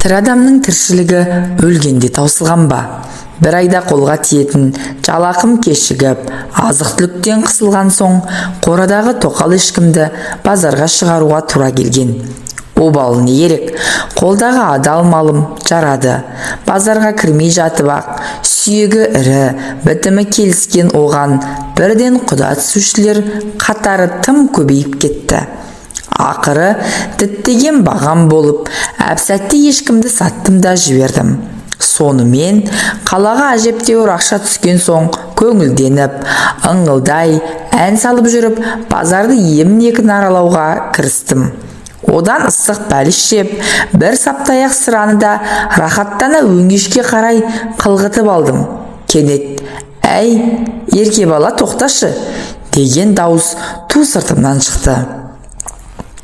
Тірі адамның тіршілігі өлгенде таусылған ба? Бір айда қолға тиетін жалақым кешігіп, азық-түліктен қысылған соң, қорадағы тоқал ешкімді базарға шығаруға тура келген. Обалы не керек? Қолдағы адал малым жарады. Базарға кірмей жатып ақ, сүйегі ірі, бітімі келіскен оған бірден құда түсушілер қатары тым көбейіп кетті. Ақыры діттеген бағам болып, әп-сәтте ешкімді саттым да жібердім. Сонымен қалаға әжептеуір ақша түскен соң көңілденіп, ыңғылдай ән салып жүріп, базарды емін-еркін аралауға кірістім. Одан ыстық бәліш жеп, бір саптаяқ сыраны да рахаттана өңешке қарай қылғытып алдым. Кенет, «Әй, ерке бала, тоқташы!» деген дауыс ту сыртымнан шықты.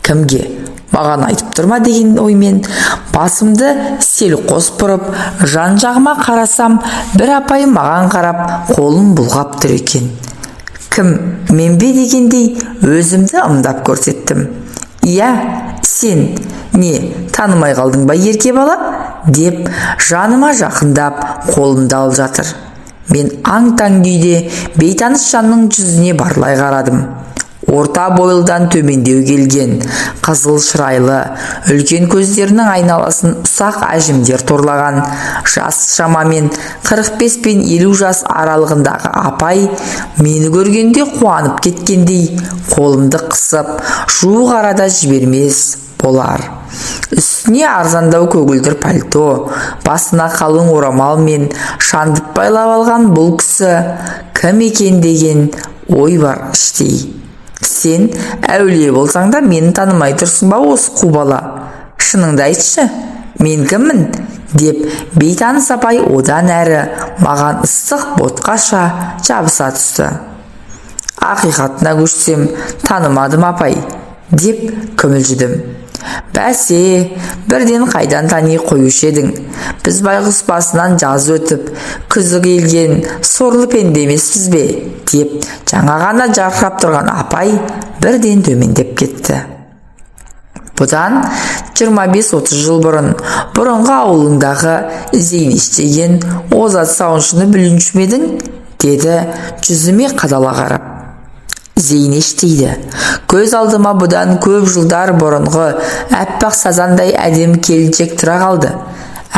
Кімге? Маған айтып тұрма деген оймен басымды селқос бұрып, жан-жағыма қарасам, бір апай маған қарап, қолын бұлғап тұр екен. Кім, мен бе дегендей өзімді ымдап көрсеттім. «Иә, сен, не, танымай қалдың ба, ерке бала?» деп жаныма жақындап, қолымды алып жатыр. Мен аң-таң күйде бейтаныс жанның жүзіне барлай қарадым. Орта бойлыдан төмендеу келген, қызыл шырайлы, үлкен көздерінің айналасын ұсақ әжімдер торлаған, жас шамамен 45 пен 50 жас аралығындағы апай мені көргенде қуанып кеткендей, қолымды қысып, жуық арада жібермес болар. Үстіне арзандау көгілдір пальто, басына қалың орамал мен шандып байлап алған бұл кісі кім екен деген ой бар іштей. Сен әулие болсаң да мені танымай тұрсың ба осы қу бала? Шыныңды айтшы, мен кіммін? Деп бейтаныс апай одан әрі маған ыстық ботқаша жабыса түсті. Ақиқатына көшсем, танымадым апай, деп күмілжідім. Бәсе, бірден қайдан тани қоюшы едің? Біз байғұс басынан жаз өтіп, күзі келген сорлы пенде емеспіз бе? Деп жаңа ғана жарқырап тұрған апай бірден төмендеп кетті. Бұдан 25-30 жыл бұрынғы ауылыңдағы Зейнеш деген озат сауыншыны білуші ме едің? Деді жүзіме қадала қарап. Зейнеш дейді. Көз алдыма бұдан көп жылдар бұрынғы әппақ сазандай әдем келіншек тұра қалды.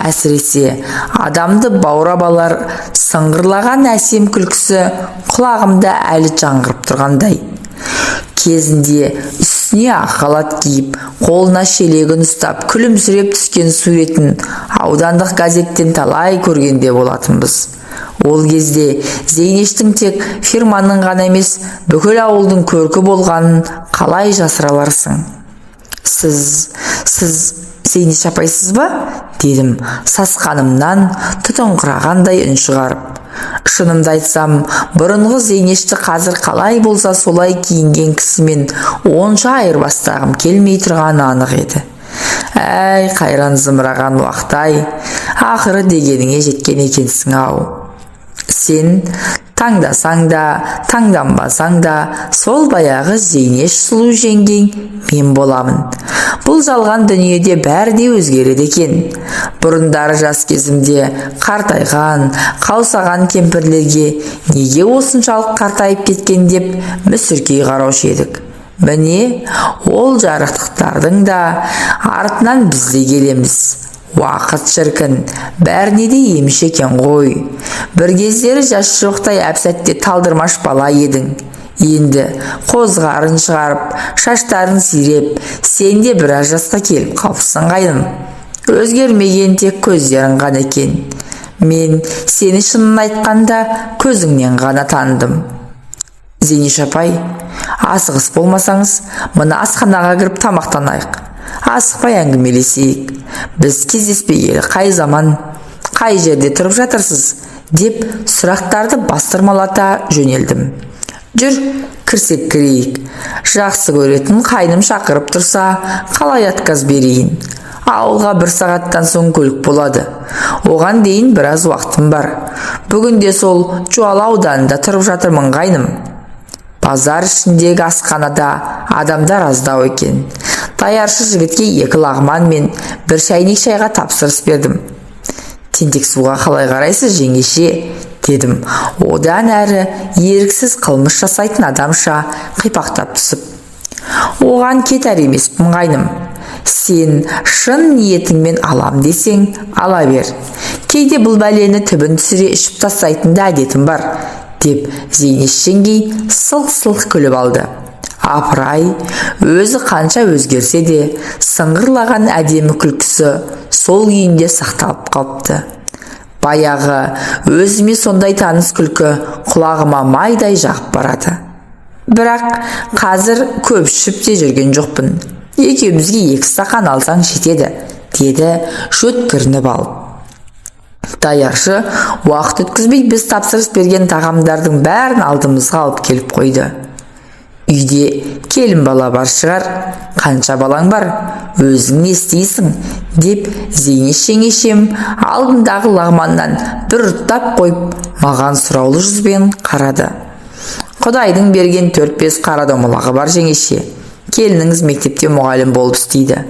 Әсіресе адамды баурап алар сыңғырлаған әсем күлкісі құлағымда әлі жаңғырып тұрғандай. Кезінде үстіне ақ халат киіп, қолына шелегін ұстап, күлімсіреп түскен суретін аудандық газеттен талай көргенде болатынбыз. Ол кезде Зейнештің тек фирманың ғана емес, бүкіл ауылдың көркі болғанын қалай жасыра аларсың? Сіз Зейнеш апайсыз ба? Дедім, сасқанымнан тұтыңқырағандай үн шығарып. Шынымды айтсам, бұрынғы Зейнешті қазір қалай болса солай киінген кісімен онша айырбастағым келмей тұрғаны анық еді. Әй, қайран зымыраған уақыт-ай, ақыры дегеніңе жеткен екенсің-ау. Сен таңдасаң да, таңданбасаң да, сол баяғы Зейнеш сұлу жеңгең мен боламын. Бұл жалған дүниеде бәрі де өзгереді екен. Бұрындары жас кезімде қартайған, қаусаған кемпірлерге неге осыншалық қартайып кеткен деп мүсіркей қараушы едік. Міне, ол жарықтықтардың да артынан біз де келеміз. Уақыт шіркін, бәріне де емші екен ғой. Бір кездері жас жоқтай әп-сәтте талдырмаш бала едің. Енді қозғарын шығарып, шаштарын сиреп, сен де біраз жасқа келіп қалыпсың қайным. Өзгермеген тек көздерің ғана екен. Мен сені шынын айтқанда көзіңнен ғана таныдым. Зейнеш апай, асығыс болмасаңыз, мына асханаға кіріп тамақтанайық. Асықпай әңгімелесейік. Біз кездеспегелі қай заман, қай жерде тұрып жатырсыз? Деп сұрақтарды бастырмалата жөнелдім. Жүр, кірсек кірейік. Жақсы көретін қайным шақырып тұрса, қалай отказ берейін? Ауылға 1 сағаттан соң көлік болады. Оған дейін біраз уақытым бар. Бүгінде сол Жуалы ауданында тұрып жатырмын қайным. Базар ішіндегі асханада адамдар аздау екен. Даяршы жігітке 2 лағман мен 1 шайнек шайға тапсырыс бердім. Тентек суға қалай қарайсыз, жеңеше? Дедім. Одан әрі еріксіз қылмыс жасайтын адамша қипақтап түсіп. Оған кетер емеспін қайным. Сен шын ниетіңмен алам десең, ала бер. Кейде бұл бәлені түбін түсіре ішіп тастайтын да әдетім бар, деп Зейнеш жеңгей сылқ-сылқ күліп алды. Апырай, өзі қанша өзгерсе де, сыңғырлаған әдемі күлкісі сол күйінде сақталып қалыпты. Баяғы өзіме сондай таныс күлкі құлағыма майдай жағып барады. Бірақ қазір көп ішіп те жүрген жоқпын. Екеумізге 2 стақан алсаң жетеді, деді жөткірініп алып. Даяршы уақыт өткізбей біз тапсырыс берген тағамдардың бәрін алдымызға алып келіп қойды. Үйде келін бала бар шығар, қанша балаң бар, өзің не істейсің, деп Зейнеш жеңешем алдындағы лағманнан бір ұрттап қойып, маған сұраулы жүзбен қарады. Құдайдың берген 4-5 қара домалағы бар жеңеше. Келініңіз мектепте мұғалім болып істейді.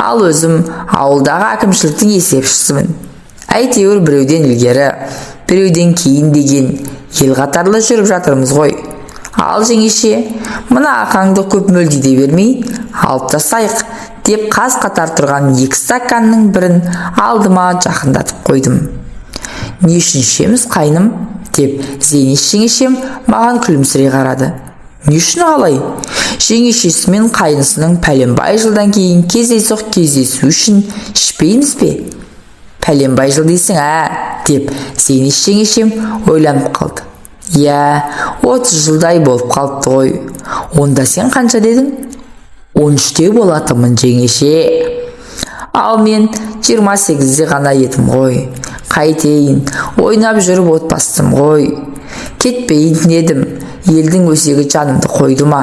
Ал өзім ауылдағы әкімшіліктің есепшісімін. Әйтеуір біреуден ілгері, біреуден кейін деген ел қатарлы жүріп жатырмыз ғой. Ал жеңеше, мына ақаңды көп мөлдей бермей, алып тастайық, деп қаз қатар тұрған 2 стаканның бірін алдыма жақындатып қойдым. Не үшін ішеміз қайным? Деп Зейнеш жеңешем маған күлімсірей қарады. Не үшін қалай? Жеңешесі мен қайнысының пәленбай жылдан кейін кездейсоқ кездесу үшін ішпейміз бе? Пәленбай жыл дейсің, деп Зейнеш жеңешем ойланып қалды. 30 жылдай болып қалыпты ғой. Онда сен қанша дедің? 13-те болатымын жеңеше. Ал мен 28-де ғана едім ғой. Қайтейін, ойнап жүріп отбастым ғой. Кетпейін дедім. Елдің өсегі жанымды қойды ма?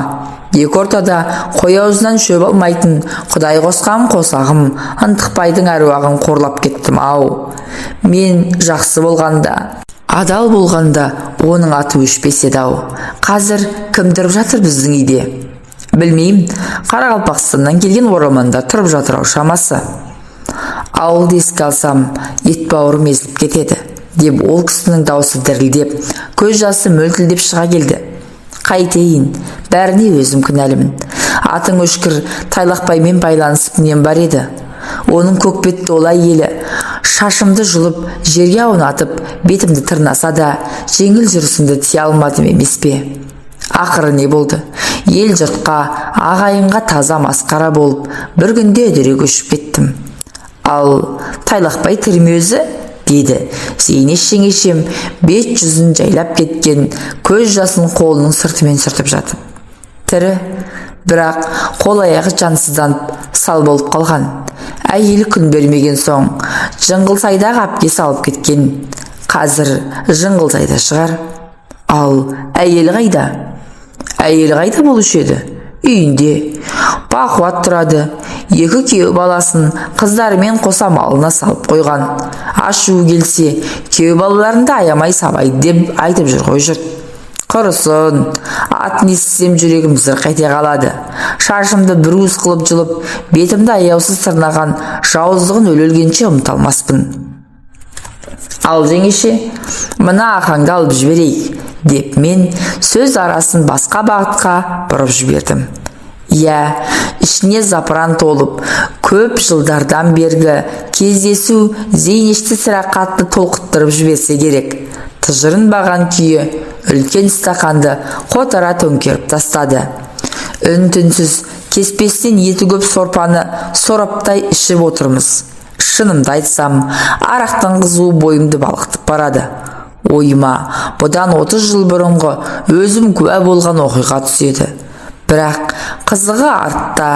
2 ортада қой аузынан шөп алмайтын Құдай қосқан қосағым ынтықбайдың әруағын қорлап кеттім ау. Мен жақсы болғанда, адал болғанда оның аты өшпес еді ау. Қазір кім тұрып жатыр біздің үйде? Білмеймін, Қарақалпақстаннан келген оралмандар тұрып жатыр ау шамасы. Ауылды еске алсам, ет бауырым езіліп кетеді, деп ол кісінің даусы дірілдеп, көз жасы мөлтілдеп шыға келді. Қайтейін, бәріне өзім кінәлімін. Атың өшкір Тайлақбаймен байланысып нем бар еді. Оның көкбетті олай елі, шашымды жұлып, жерге аунатып, бетімді тырнаса да, жеңіл жүрісімді тие алмадым емес пе? Ақыры не болды? Ел жұртқа, ағайынға таза масқара болып, бір күнде үдере көшіп кеттім. Ал Тайлақбай тірме өзі? Деді Зейнеш жеңешем бет жүзін жайлап кеткен көз жасын қолының сыртымен сүртіп жатып. Тірі, бірақ қол аяғы жансызданып сал болып қалған. Әйелі күн бермеген соң Жыңғылсайдағы әпке салып кеткен. Қазір Жыңғылсайда шығар. Ал әйелі қайда? Әйелі қайда болушы еді? Үйінде. Бақуат тұрады. 2 күйеу баласын қыздарымен қоса малына салып қойған. Ашу келсе, күйеу балаларында аямай сабайды деп айтып жүр ғой жұрт. Құрысын, атын естісем жүрегім зырқ ете қалады. Шашымды бір уыс қылып жұлып, бетімді аяусыз тырнаған жауыздығын өле-өлгенше ұмыта алмаспын. Ал жеңеше, мына ақаңды алып жіберейік, деп мен сөз арасын басқа бағытқа бұрып жібердім. Ішіне запыран толып, көп жылдардан бергі кездесу Зейнешті сірә қатты толқыттырып жіберсе керек. Тыжырынбаған күйі үлкен стақанды қотара төңкеріп тастады. Үн-түнсіз кеспестен еті көп сорпаны сораптай ішіп отырмыз. Шынымды айтсам, арақтың қызуы бойымды балқытып барады. Ойыма бұдан 30 жыл бұрынғы өзім куә болған оқиға түседі. Бірақ қызығы артта,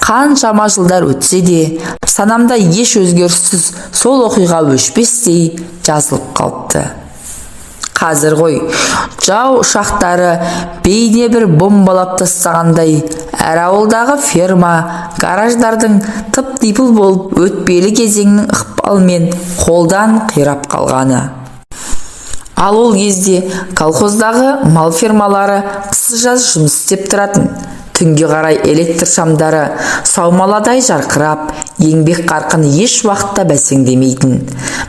қаншама жылдар өтсе де, санамда еш өзгеріссіз сол оқиға өшпестей жазылып қалыпты. Қазір ғой, жау ұшақтары бейне бір бомбалап тастағандай, әр ауылдағы ферма, гараждардың тып-типыл болып өтпелі кезеңнің ықпалымен қолдан қирап қалғаны. Ал ол кезде колхоздағы мал фермалары қысы-жаз жұмыс істеп тұратын. Түнге қарай электр шамдары саумаладай жарқырап, еңбек қарқыны еш уақытта бәсеңдемейтін.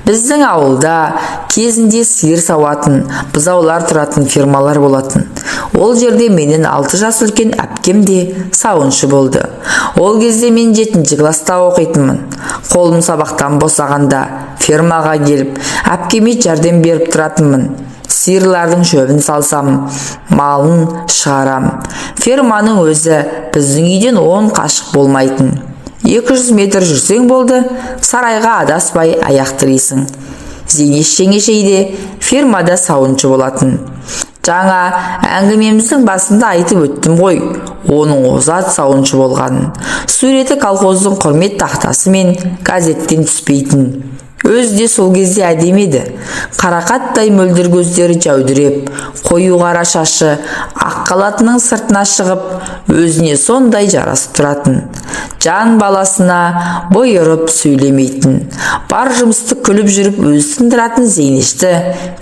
Біздің ауылда кезінде сиыр сауатын, бұзаулар тұратын фермалар болатын. Ол жерде менен 6 жас үлкен әпкем де сауыншы болды. Ол кезде мен 7-ші класста оқитынмын. Қолым сабақтан босағанда фермаға келіп, әпкеме жәрдем беріп тұратынмын. Сиырлардың шөбін салсам, малын шығарам. Ферманың өзі біздің үйден 10 қашық болмайтын. 200 метр жүрсең болды, сарайға адаспай аяқ тірейсің. Зейнеш жеңешейде фермада сауыншы болатын. Жаңа әңгімеміздің басында айтып өттім ғой, оның озат сауыншы болғанын. Суреті колхоздың құрмет тақтасы мен газеттен түспейтін. Өзі де сол кезде әдемі еді. Қарақаттай мөлдір көздері жәудіреп, қою қара шашы ақ қалатының сыртына шығып, өзіне сондай жарасып тұратын. Жан баласына бой ұрып сөйлемейтін. Бар жұмысты күліп жүріп өзі сындыратын Зейнешті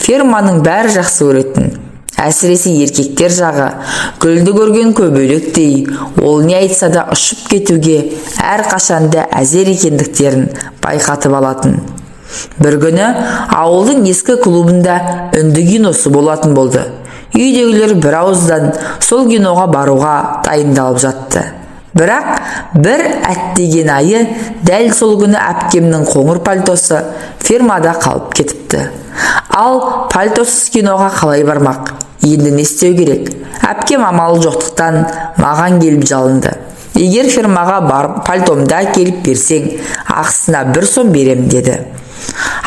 ферманың бәрі жақсы көретін. Әсіресе еркектер жағы гүлді көрген көбелектей, ол не айтса да ұшып кетуге әр қашанда әзер екендіктерін байқатып алатын. Бір күні ауылдың ескі клубында үнді киносы болатын болды. Үйдегілер бір ауыздан сол киноға баруға дайындалып жатты. Бірақ бір әттеген айы дәл сол күні әпкемнің қоңыр пальтосы фермада қалып кетіпті. Ал пальтосыз киноға қалай бармақ? Енді не істеу керек? Әпкем амалы жоқтықтан маған келіп жалынды. Егер фермаға барып пальтомды әкеліп берсең, ақысына 1 сом берем деді.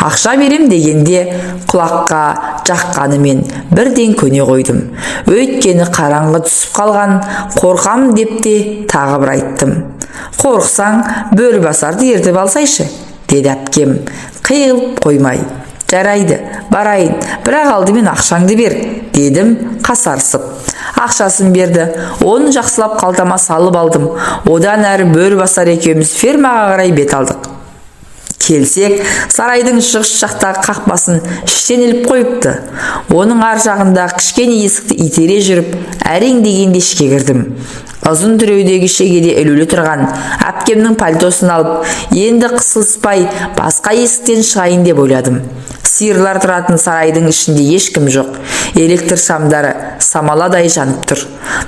Ақша берем дегенде құлаққа жаққанымен бірден көне қойдым. Өйткені қараңғы түсіп қалған, қорқам деп те тағы бір айттым. Қорықсаң, бөрібасарды ертіп алсайшы, деді әпкем, қиылып қоймай. Жарайды, барайын, бірақ алдымен ақшаңды бер, дедім қасарсып. Ақшасын берді, оны жақсылап қалтама салып алдым. Одан әрі бөрібасар екеуміз фермаға қарай бет алдық. Келсек, сарайдың шығыс жақтағы қақпасын іштен іліп қойыпты. Оның ар жағында кішкене есікті итере жүріп, әрең дегенде ішке кірдім. Ұзын түреудегі шегеде ілулі тұрған әпкемнің пальтосын алып, енді қысылыспай басқа есіктен шығайын деп ойладым. Сиырлар тұратын сарайдың ішінде ешкім жоқ. Электр шамдары самаладай жанып тұр.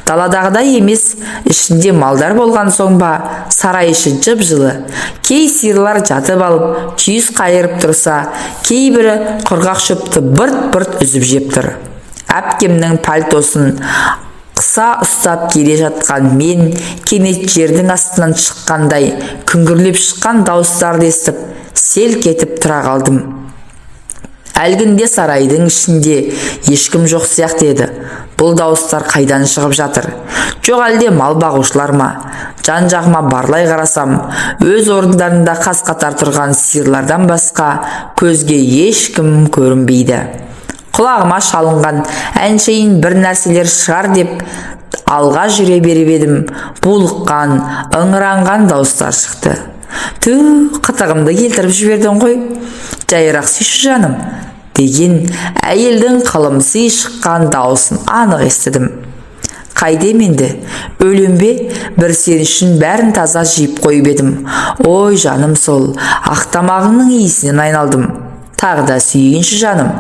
Даладағыдай емес, ішінде малдар болған соң ба, сарай іші жып-жылы. Кей сиырлар жатып алып, күйіс қайырып тұрса, кейбірі құрғақ шөпті бырт-бырт үзіп жеп тұр. Әпкемнің пальтосын қыса ұстап келе жатқан мен кенет жердің астынан шыққандай күңгірлеп шыққан дауыстарды естіп, селк етіп тұра қалдым. Әлгінде сарайдың ішінде ешкім жоқ сияқты еді. Бұл дауыстар қайдан шығып жатыр? Жоқ әлде мал бағушылар ма? Жан-жағыма барлай қарасам, өз орындарында қас-қатар тұрған сиырлардан басқа көзге ешкім көрінбейді. Құлағыма шалынған әншейін бір нәрселер шығар деп алға жүре беріп едім. Булыққан, ыңыранған дауыстар шықты. Тү, қытығымды келтіріп жібердің ғой. Жайырақ сүйші жаным, деген әйелдің қылымсый шыққан дауысын анық естідім. Қайдем енді, өлем бе? Бір сен үшін бәрін таза жиып қойып едім. Ой жаным, сол ақтамағыңның иісінен айналдым. Тағы да сүйейінші жаным.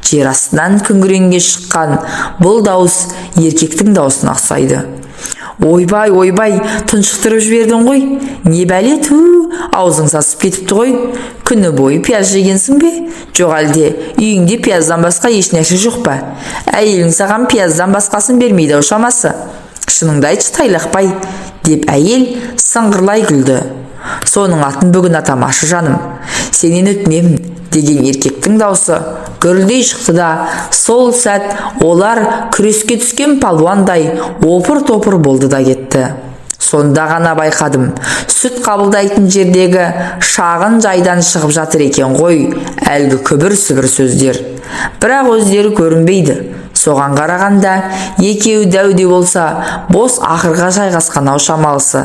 Жер астынан күңіренге шыққан бұл дауыс еркектің даусына ұқсайды. Ойбай, ойбай, тұншықтырып жібердің ғой. Не бәле, ту, аузың сасып кетіпті ғой. Күні бойы пияз жегенсің бе? Жоқ әлде үйіңде пияздан басқа ешнәрсе жоқ па? Әйелің саған пияздан басқасын бермейді шамасы. Шыныңды айтшы тайлақпай, деп әйел сыңғырлай күлді. Соның атын бүгін атамашы жаным. Сенен өтінемін, деген еркектің даусы гүрілдей шықты да, сол сәт олар күреске түскен палуандай опыр-топыр болды да кетті. Сонда ғана байқадым, сүт қабылдайтын жердегі шағын жайдан шығып жатыр екен ғой әлгі күбір-сүбір сөздер. Бірақ өздері көрінбейді. Соған қарағанда екеуі дәуде болса, бос ақырға жайғасқан-ау шамалысы.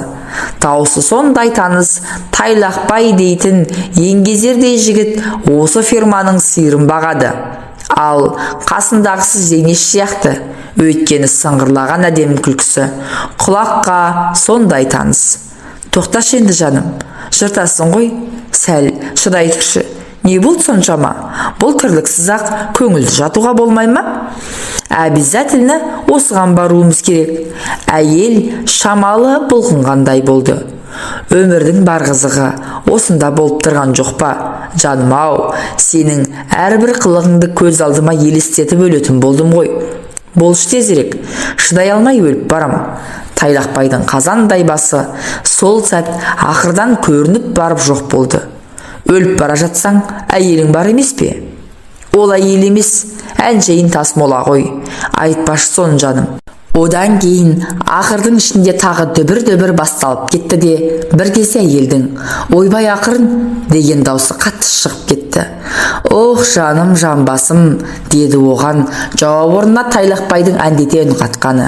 Дауысы сондай таныс, тайлақпай дейтін еңгезердей жігіт осы ферманың сиырын бағады. Ал қасындағысы Зейнеш сияқты Өйткені сыңғырлаған әдемі күлкісі құлаққа сондай таныс. Тоқташы енді жаным, жыртасың ғой, сәл шыдай тұршы. Не болды соншама? Бұл тірліксіз-ақ көңілді жатуға болмай ма? Обязательно осыған баруымыз керек. Әйел шамалы бұлқынғандай болды. Өмірдің бар қызығы осында болып тұрған жоқ па? Жаным-ау, сенің әрбір қылығыңды көз алдыма елестетіп өлетін болдым ғой. Болшы тезірек, шыдай алмай өліп барам. Тайлақбайдың қазандай басы сол сәт ақырдан көрініп барып жоқ болды. Өліп бара жатсаң, әйелің бар емес пе? Ол әйел емес, әншейін тасмола ғой. Айтпашы соны жаным. Одан кейін ақырдың ішінде тағы дүбір-дүбір басталып кетті де, бір кезде әйелдің ойбай ақырын деген даусы қатты шығып кетті. Ох жаным, жамбасым, деді оған жауап орнына Тайлақбайдың әндете үн қатқаны.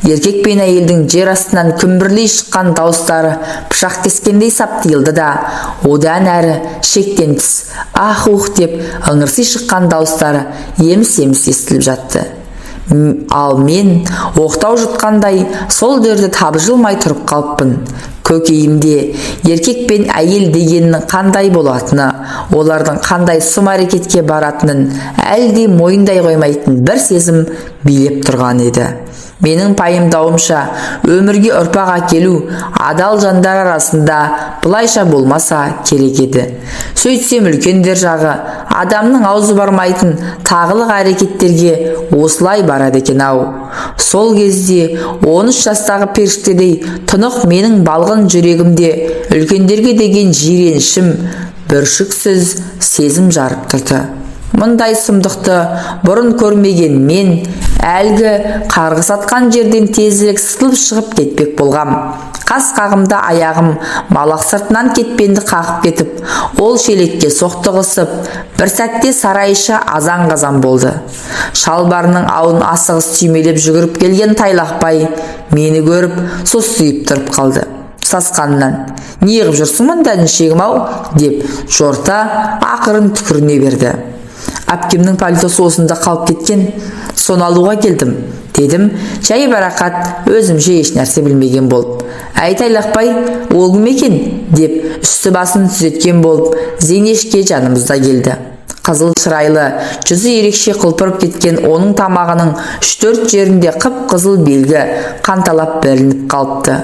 Еркек пен әйелдің жер астынан күмбірлей шыққан дауыстары пышақ кескендей саптиылды да, одан әрі шектен тыс ах-ух деп ыңырси шыққан дауыстары еміс-еміс естіліп жатты. Ал мен оқтау жұтқандай сол дөрді табжылмай тұрып қалыппын. Көкейімде еркек пен әйел дегеннің қандай болатыны, олардың қандай сұм әрекетке баратынын әлде мойындай қоймайтын бір сезім билеп тұрған еді. Менің пайымдауымша, өмірге ұрпақ әкелу адал жандар арасында бұлайша болмаса керек еді. Сөйтсем үлкендер жағы адамның аузы бармайтын тағылық әрекеттерге осылай барады екен-ау. Сол кезде 13 жастағы періштедей тұнық менің балғын жүрегімде үлкендерге деген жиренішім бүршіксіз сезім жарып тұрды. Мұндай сұмдықты бұрын көрмеген мен әлгі қарғыс атқан жерден тезірек сытылып шығып кетпек болғам. Қас қағымда аяғым малақ сыртынан кетпенді қағып кетіп, ол шелекке соқтығысып, бір сәтте сарайша азан-қазан болды. Шалбарының ауын асығыс түймелеп жүгіріп келген Тайлақбай мені көріп состиып тұрып қалды. Сасқанынан, неғып жүрсің мұнда інішегім-ау, деп жорта ақырын түкіріне берді. Әпкемнің пальтосы осында қалып кеткен, соны алуға келдім, дедім, жай барақат өзімше еш нәрсе білмеген болып. Әй Тайлақбай, ол кім екен? Деп үсті басын түзеткен болып, Зейнешке жанымызда келді. Қызыл шырайлы, жүзі ерекше құлпырып кеткен оның тамағының 3-4 жерінде қып-қызыл белгі қанталап білініп қалыпты.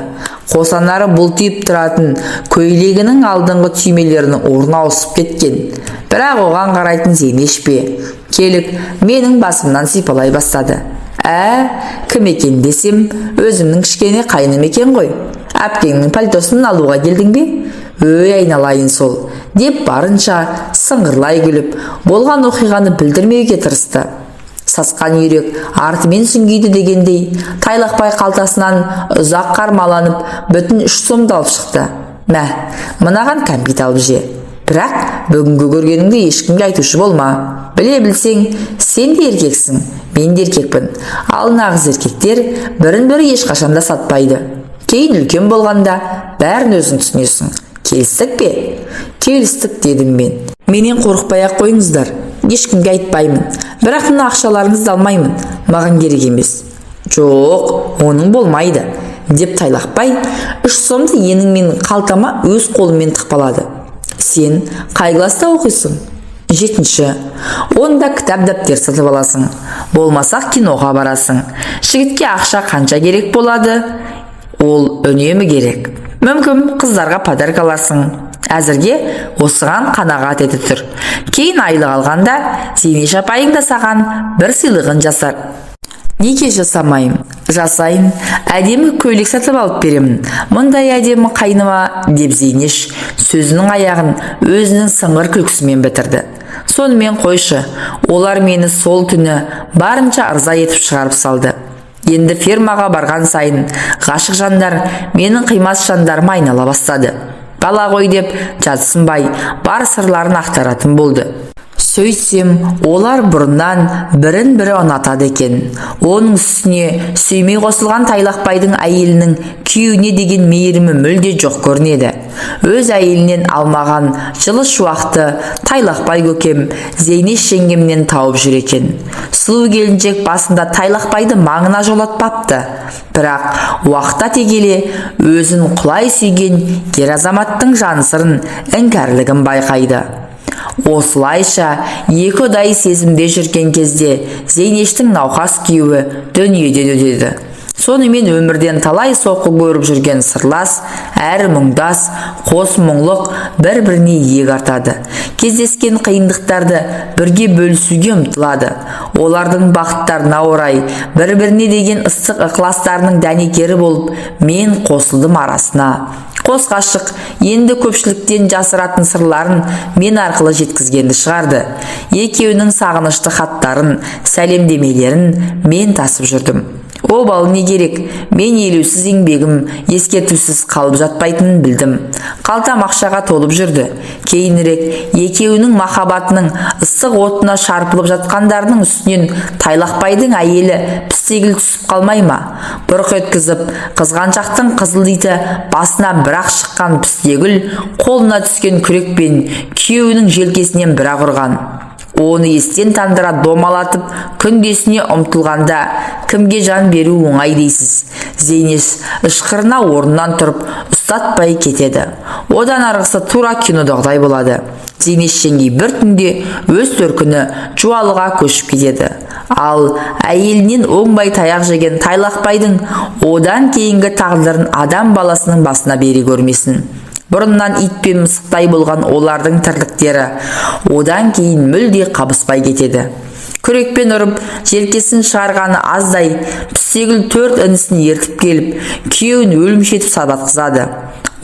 Қосанары бұлтиып тұратын көйлегінің алдыңғы түймелерінің орны ауысып кеткен. Бірақ оған қарайтын Зейнеш пе? Келіп, менің басымнан сипалай бастады. Кім екен десем, өзімнің кішкене қайным екен ғой. Әпкеңнің пальтосын алуға келдің бе? Өй айналайын сол, деп барынша сыңғырлай күліп, болған оқиғаны білдірмеуге тырысты. Сасқан үйрек артымен сүңгиді дегендей, Тайлақбай қалтасынан ұзақ қармаланып, бүтін 3 сомды алып шықты. Мә, мынаған кәмпит алып же. Бірақ бүгінгі көргеніңді ешкімге айтушы болма. Біле білсең, сен де еркексің, мен де еркекпін. Ал нағыз еркектер бірін-бірі ешқашанда сатпайды. Кейін үлкен болғанда бәрін өзің түсінесің. Келістік пе? Келістік, дедім мен. Менен қорықпай-ақ қойыңыздар. Ешкімге айтпаймын. Бірақ мына ақшаларыңызды алмаймын. Маған керек емес. Жоқ, оның болмайды, деп Тайлақбай 3 сомды енің менің қалтама өз қолымен тықпалады. Сен қай класста оқисың? 7-ші. Онда кітап дәптер сатып аласың. Болмасақ киноға барасың. Жігітке ақша қанша керек болады? Ол үнемі керек. Мүмкін қыздарға подарка аласың. Әзірге осыған қанағат ете тұр. Кейін айлық алғанда Зейнеш апайың да саған бір сыйлығын жасар. Неге жасамайым? Жасайын. Әдемі көйлек сатып алып беремін. Мұндай әдемі қайныма, деп Зейнеш сөзінің аяғын өзінің сыңғыр күлкісімен бітірді. Сонымен қойшы, олар мені сол түні барынша ырза етіп шығарып салды. Енді фермаға барған сайын ғашық жандар менің қимас жандарыма айнала бастады. Бала ғой деп жатсынбай бар сырларын ақтаратын болды. Сөйтсем, олар бұрыннан бірін-бірі ұнатады екен. Оның үстіне сүймей қосылған Тайлақбайдың әйелінің күйеуіне деген мейірімі мүлде жоқ көрінеді. Өз әйелінен алмаған жылы шуақты Тайлақбай көкем Зейнеш жеңгемнен тауып жүр екен. Сұлу келіншек басында Тайлақбайды маңына жолатпапты. Бірақ уақыт өте келе өзін құлай сүйген ер азаматтың жан сырын, іңкәрлігін байқайды. Осылайша екі ұдайы сезімде жүрген кезде Зейнештің науқас күйеуі дүниеден өтеді. Сонымен өмірден талай соққы көріп жүрген сырлас, әрі мұңдас, қос мұңлық бір-біріне иек артады. Кездескен қиындықтарды бірге бөлісуге ұмтылады. Олардың бақыттарына орай бір-біріне деген ыстық ықыластарының дәнекері болып, мен қосылдым арасына. Қос ғашық енді көпшіліктен жасыратын сырларын мен арқылы жеткізгенді шығарды. Екеуінің сағынышты хаттарын, сәлемдемелерін мен тасып жүрдім. Обалы не керек, мен елеусіз еңбегім ескертусіз қалып жатпайтынын білдім. Қалтам ақшаға толып жүрді. Кейінірек екеуінің махаббатының ыстық отына шарпылып жатқандарының үстінен Тайлақбайдың әйелі пістегіл түсіп қалмай ма? Бұрқ еткізіп, қызғаншақтың қызыл иті басынан бірақ шыққан пістегіл қолына түскен күрекпен күйеуінің желкесінен бірақ ұрған. Оны естен тандыра домалатып күндесіне ұмтылғанда кімге жан беру оңай дейсіз. Зейнеш ышқырына орнынан тұрып ұстатпай кетеді. Одан арғысы тура кинодағыдай болады. Зейнеш жеңгей бір түнде өз төркіні Жуалыға көшіп кетеді. Ал әйелінен оңбай таяқ жеген Тайлақбайдың одан кейінгі тағдырын адам баласының басына бере көрмесін. Бұрыннан ит пен мысықтай болған олардың тірліктері одан кейін мүлде қабыспай кетеді. Күрекпен ұрып, желкесін шығарғаны аздай, пістегіл 4 інісін ертіп келіп, күйеуін өлімшетіп сабатқызады.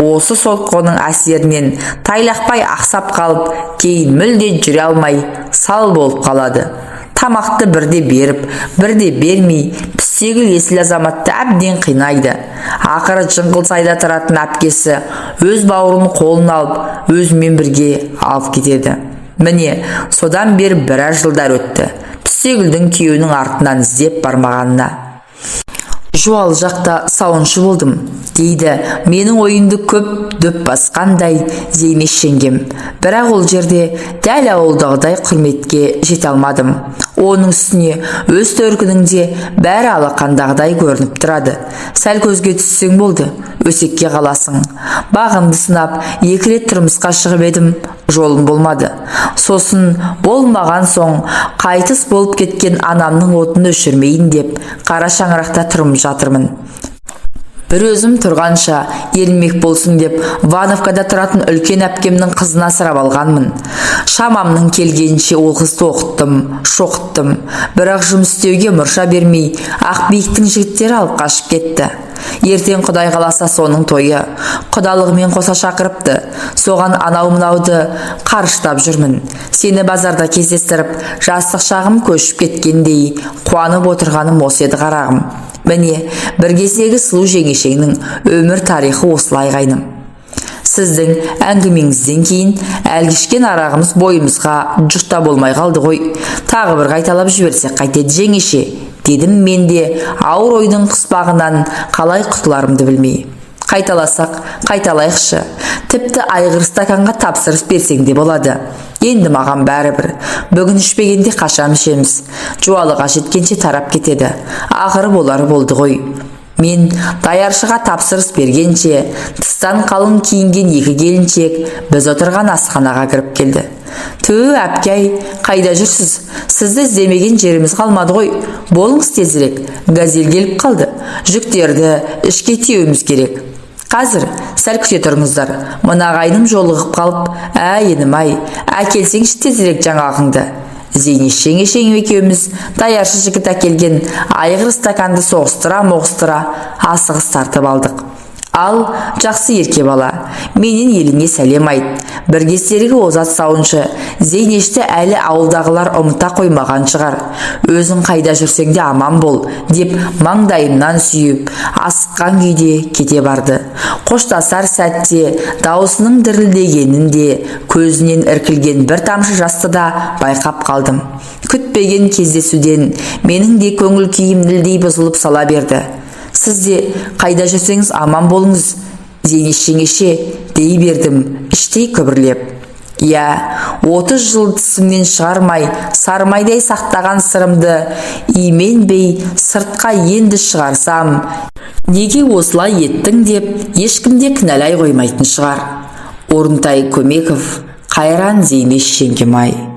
Осы соққының әсерінен Тайлақбай ақсап қалып, кейін мүлде жүре алмай, сал болып қалады. Тамақты бірде беріп, бірде бермей, пістегіл есіл азаматты әбден қинайды. Ақыры жыңғылсайда тұратын әпкесі өз бауырын қолына алып, өзімен бірге алып кетеді. Міне, содан бері біраз жылдар өтті. Пістегілдің күйеуінің артынан іздеп бармағанына. Жуалы жақта сауыншы болдым, дейді менің ойымды көп дөп басқандай Зейнеш жеңгем. Бірақ ол жерде дәл ауылдағыдай құрметке жете алмадым. Оның үстіне өз төркініңде бәрі алақандағыдай көрініп тұрады. Сәл көзге түссең болды, өсекке қаласың. Бағымды сынап, 2 рет тұрмысқа шығып едім, жолым болмады. Сосын болмаған соң қайтыс болып кеткен анамның отын өшірмейін деп қара шаңырақта тұрып жатырмын. Бір өзім тұрғанша ермек болсын деп Вановкада тұратын үлкен әпкемнің қызына асырап алғанмын. Шамамның келгенше ол қызды оқыттым, шоқыттым. Бірақ жұмыс істеуге мұрша бермей, Ақбиіктің жігіттері алып қашып кетті. Ертең Құдай қаласа соның тойы. Құдалығымен қоса шақырыпты. Соған анау-мынауды қарыштап жүрмін. Сені базарда кездестіріп, жастық шағым көшіп кеткендей қуанып отырғаным осы еді қарағым. Міне, бір кездегі сұлу жеңешеңнің өмір тарихы осылай қайным. Сіздің әңгімеңізден кейін әлгішкен арағымыз бойымызға жұқта болмай қалды ғой. Тағы бір қайталап жіберсек қайтеді жеңеше, дедім мен де ауыр ойдың қыспағынан қалай құтыларымды білмей. Қайталасақ, қайталайықшы. Тіпті айғыр стаканға тапсырыс берсең де болады. Енді маған бәрібір. Бүгін ішпегенде қашан ішеміз. Жуалыға жеткенше тарап кетеді. Ақыры болары болды ғой. Мен даяршыға тапсырыс бергенше, тыстан қалың киінген 2 келіншек біз отырған асханаға кіріп келді. Түу әпкей, қайда жүрсіз? Сізді іздемеген жеріміз қалмады ғой. Болыңыз тезірек. Газель келіп қалды. Жүктерді ішке тиеуіміз керек. Қазір сәл күте тұрыңыздар. Мына ағайыным жолығып қалып, енім-ай, әкелсеңші тезірек жаңағыңды. Зейнеш жеңешең екеуміз даяршы жігіт әкелген айғыр стаканды соғыстыра-моғыстыра асығыс тартып алдық. Ал, жақсы ерке бала, менен еліңе сәлем айт. Бір кездергі озат сауыншы Зейнешті әлі ауылдағылар ұмыта қоймаған шығар. Өзің қайда жүрсең де аман бол, деп маңдайымнан сүйіп, асыққан күйде кете барды. Қоштасар сәтте даусының дірілдегенін де, көзінен іркілген бір тамшы жасты да байқап қалдым. Күтпеген кездесуден менің де көңіл күйім нілдей бұзылып сала берді. Сіз де қайда жүрсеңіз аман болыңыз, Зейнеш жеңеше, дей бердім, іштей күбірлеп. Я, 30 жыл тісімнен шығармай, сармайдай сақтаған сырымды именбей сыртқа енді шығарсам, неге осылай еттің деп ешкімде кінәлай қоймайтын шығар. Орынтай Көмеков, Қайран Зейнеш жеңгем-ай.